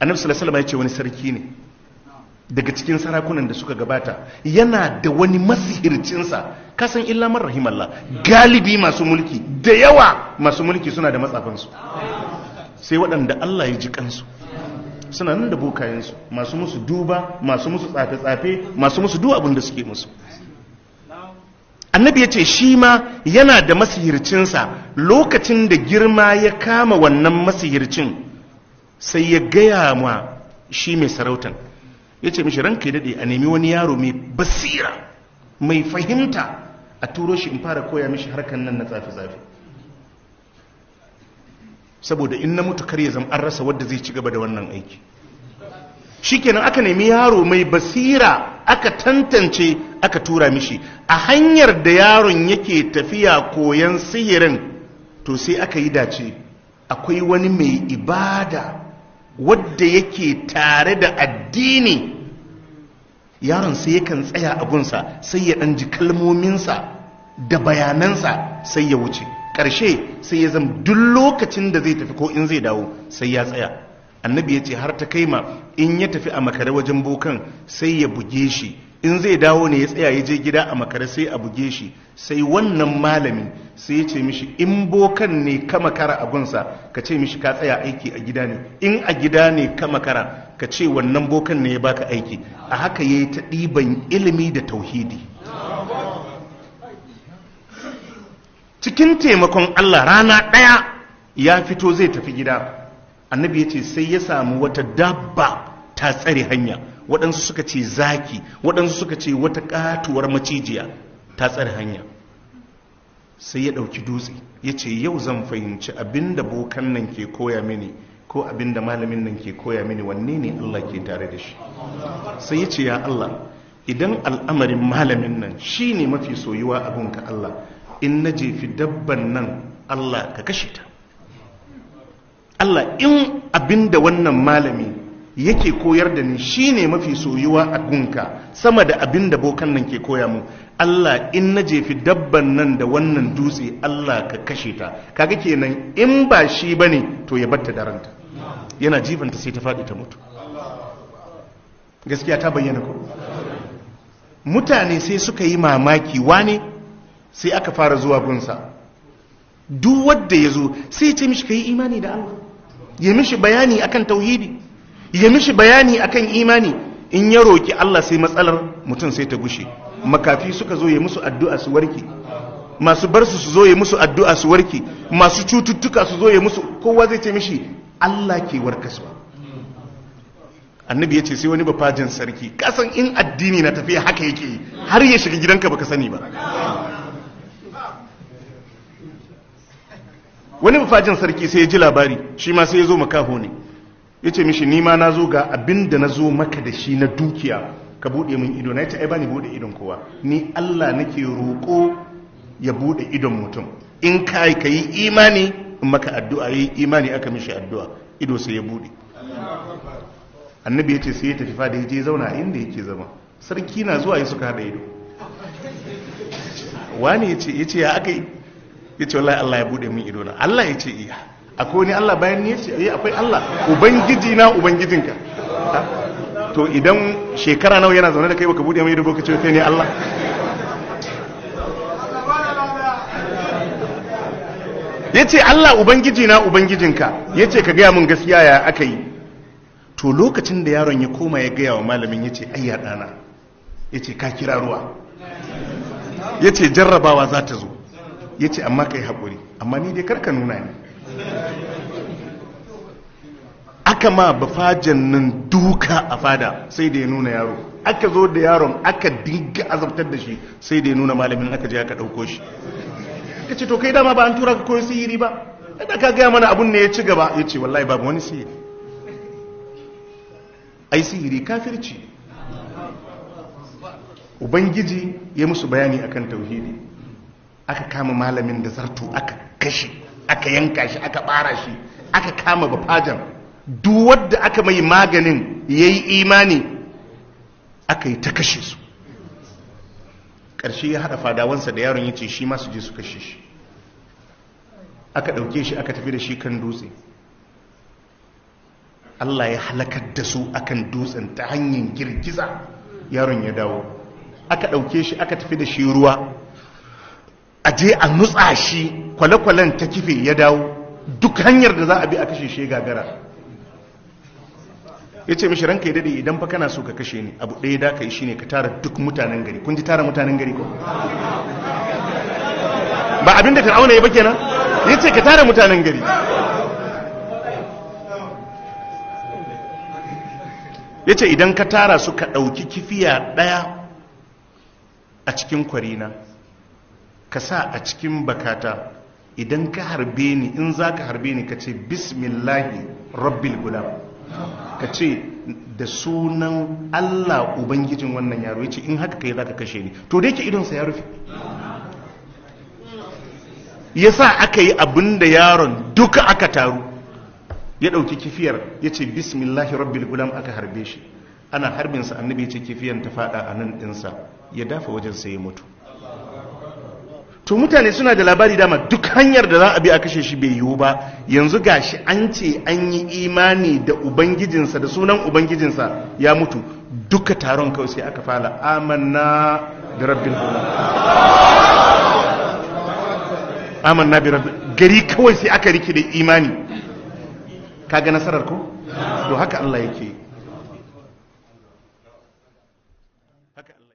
annabi sallallahu alaihi wasallam ya ce wani sarki ne daga cikin sarakunan da suka gabata, yana da wani masihircinsa, kasan illa man rahimallah, galibi masu mulki da yawa masu mulki suna da matsafansu, sai waɗanda Allah ya ji kansu suna nan da bokayensu, masu musu duba, masu musu tsafe-tsafe, masu musu duk abin da suke musu. Annabi ya ce shi ma yana da masihircinsa, lokacin da girma ya kama wannan masihircin sai ya gaya ma shi mai sarautan, ya ce mishi ranka ya daɗe a nemi wani yaro mai basira mai fahimta a turo shi in fara koya mishi harkan nan na tsafi-tsafi, saboda in na mutu kar ya zama an rasa wadda zai ci gaba da wannan aiki. Shikenan aka nemi yaro mai basira aka tantance aka tura mishi. A hanyar da yaron yake tafiya koyan sihirin to sai aka yi dace akwai wani mai ibada wadda yake tare da addini, yaron sai yakan tsaya a gunsa sai ya ɗan ji kalmominsa da bayanansa sai ya wuce. Ƙarshe sai ya zama duk lokacin da zai tafi ko in zai dawo sai ya tsaya. Annabi ya ce har ta kaima in ya tafi a makare wajen bokan sai ya buge shi, in zai dawo ne ya tsaya ya je gida a makare sai a buge shi, sai wannan malami sai ya ce mishi in bokan ne ka makara abunsa ka ce mishi ka tsaya aiki a gida ne, in a gida ne ka makara ka ce wannan bokan ne ya baka aiki. A haka ya yi ta ɗiban ilimi da tauhidi. Cikin taimakon Allah rana ɗaya ya fito zai tafi gida, annabi ya ce sai ya samu wata dabba ta tsare hanya, waɗansu suka ce zaki, waɗansu suka ce wata ƙatuwar macijiya ta tsare hanya. Sai ya ɗauki dutse ya ce yau zan fahimci abinda bokan nan ke koya mini ko abinda malamin nan ke koya mini, wanne ne Allah ke tare da shi. Sai ya ce ya Allah, idan al'amarin malamin nan shi ne mafi soyuwa abinka Allah, in na jefi dabban nan Allah ka kashe ta. Allah, in abinda wannan malami yake koyar da ni shine mafi soyuwa a gunka sama da abinda bokan nan ke koya mu, Allah, in na jefi dabban nan da wannan dutse Allah ka kashe ta. Kaga kenan in ba shi bane to ya batta da ranta. Yana jifanta sai ta faɗi ta mutu. Gaskiya ta bayyana ko? Mutane sai suka yi mamaki, wane sai aka fara zuwa gunsa. Duk wanda ya zo sai ya ce mishi ka yi imani da Allah, ya mishi bayani akan tauhidi, ya mishi bayani akan imani. In ya roki Allah sai matsalar mutum sai ta gushe. Makafi suka zo ya musu addu'a su warke, masu barsu su zo ya musu addu'a su warke, masu cututtuka su zo ya musu, kowa zai ce mishi Allah ke warkaswa. Annabi ya ce sai wani bafajin sarki, kasan in addini na tafiya haka yake yi, har ya shiga gidanka baka sani ba. Wani bafajin sarki sai ya ji labari, shi ma sai ya zo makaho ne, ya ce mishi ni ma na zo ga abin da na zo maka da shi na dukiya, ka buɗe min ido. Na ya ce ai ba ni buɗe idon kowa, ni Allah nake roƙo ya buɗe idon mutum. In ka yi imani in maka addu'a, yi imani aka mishi addu'a, ido sai ya buɗe. Annabi ya ce sai ya tafi fada ya je zauna a inda yake zama. Sarki na zuwa ya suka haɗa ido. Wani ya ce ya aka yi? Ya ce wallahi Allah ya buɗe min ido na. Allah ya ce iya. Akwai wani Allah bayan ni? Ya ce akwai Allah, ubangiji na ubangijinka. To idan shekara nawa yana zaune da kai baka buɗe min ido, ka ce kai ne Allah? Ya ce Allah ubangiji na ubangijinka. Ya ce ka gaya min gaskiya ya aka yi. To lokacin da yaron ya koma ya gaya wa malamin, ya ce ayya ɗana, ya ce ka kira ruwa, ya ce jarrabawa za ta zo, ya ce amma ka yi haƙuri, amma ni dai karka nuna ni. Aka ma bafajen nan duka a fada sai da ya nuna yaro, aka zo da yaron aka dinga azabtar da shi sai da ya nuna malamin, aka je aka ɗauko shi. Ka ce to kai dama ba an tura ka koyi sihiri ba, da ka gaya mana abun ne ya ci gaba. Ya ce wallahi babu wani sihiri, ai sihiri kafirci. Ubangiji ya musu bayani akan tauhidi, aka kama malamin da zarto aka kashe, aka yanka shi, aka bara shi, aka kama bafajan. Duk wanda aka mai maganin yayi imani aka yi ta kashe su. Ƙarshe ya haɗa fadawansa da yaron, ya ce shi ma su je su kashe shi. Aka ɗauke shi aka tafi da shi kan dutse, Allah ya halakar da su akan dutsen ta hanyar girgiza. Yaron ya dawo, aka ɗauke shi aka tafi da shi ruwa, a je a nutsa shi, kwale-kwalen ta kife ya dawo, duk hanyar da za a bi a kashe shi gagara. Ya ce mishi ranka ya dade, idan fa kana so ka kashe ni, abu ɗaya da ka yi shi ne ka tara duk mutanen gari. Kun ji tara mutanen gari ko? Ba abinda Fir'auna ya ba kenan? Ya ce ka tara mutanen gari. Ya ce idan ka tara su ka ɗauki kifiya ɗaya a cikin kwarina, ka sa a cikin bakata, idan ka harbe ni, in za ka harbe ni ka ce bismillahi rabbil gulam, ka ce da sunan Allah ubangijin wannan yaro. Ya ce in haka kai za ka kashe ni. To da yake idonsa ya rufe, ya sa aka yi abin da yaron duka aka taru, ya ɗauki kifiyar, ya ce bismillahi rabbil gulam, aka harbe shi. Ana harbinsa, annabi ya ce kifiyan ta fada a nan ɗinsa, ya dafa wajen sai ya mutu. To mutane suna da labari dama, duk hanyar da za a bi a kashe shi bai yiwu ba. Yanzu gashi an ce an yi imani da ubangijinsa, da sunan ubangijinsa, ya mutu. Duka taron kawai sai aka fara amanna da rabbil gulam, amanna bi rabbil, gari kawai sai aka rike da imani. Kaga nasarar ko? To haka Allah yake.